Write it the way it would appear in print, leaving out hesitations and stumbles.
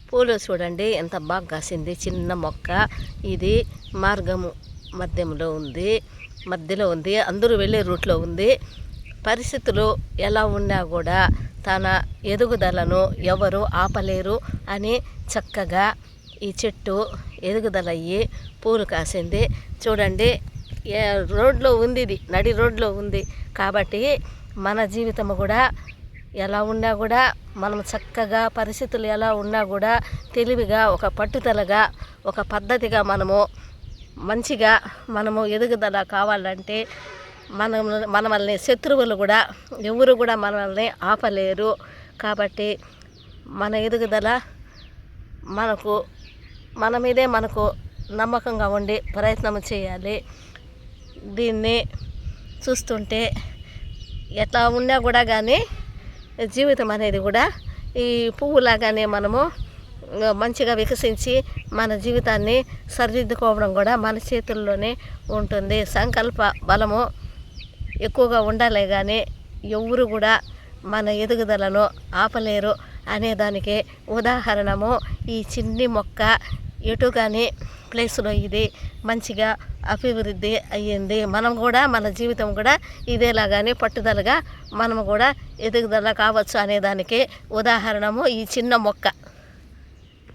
పూలు చూడండి ఎంత బాగా కాసింది. చిన్న మొక్క ఇది మార్గము మధ్యలో ఉంది. అందరూ వెళ్ళే రూట్లో ఉంది. పరిస్థితులు ఎలా ఉన్నా కూడా తన ఎదుగుదలను ఎవరు ఆపలేరు అని చక్కగా ఈ చెట్టు ఎదుగుదల అయ్యి పూలు కాసింది. చూడండి రోడ్లో ఉంది, ఇది నడి రోడ్లో ఉంది. కాబట్టి మన జీవితము కూడా ఎలా ఉన్నా కూడా మనం చక్కగా పరిస్థితులు ఎలా ఉన్నా కూడా తెలివిగా ఒక పట్టుదలగా ఒక పద్ధతిగా మంచిగా ఎదుగుదల కావాలంటే మనల్ని శత్రువులు కూడా ఎవరు కూడా మనల్ని ఆపలేరు. కాబట్టి మన ఎదుగుదల మన మీదే మనకు నమ్మకంగా ఉండి ప్రయత్నం చేయాలి. దీన్ని చూస్తుంటే ఎట్లా ఉన్నా కూడా కానీ జీవితం అనేది కూడా ఈ పువ్వులాగానే మంచిగా వికసించి మన జీవితాన్ని సరిదిద్దుకోవడం కూడా మన చేతుల్లోనే ఉంటుంది. సంకల్ప బలము ఎక్కువగా ఉండాలి కానీ ఎవరు కూడా మన ఎదుగుదలను ఆపలేరు అనేదానికి ఉదాహరణము ఈ చిన్ని మొక్క. ఎటు కానీ ప్లేస్లో ఇది మంచిగా అభివృద్ధి అయ్యింది. మనం కూడా మన జీవితం కూడా ఇదేలాగానే పట్టుదలగా మనము కూడా ఎదుగుదల కావచ్చు అనేదానికి ఉదాహరణము ఈ చిన్న మొక్క.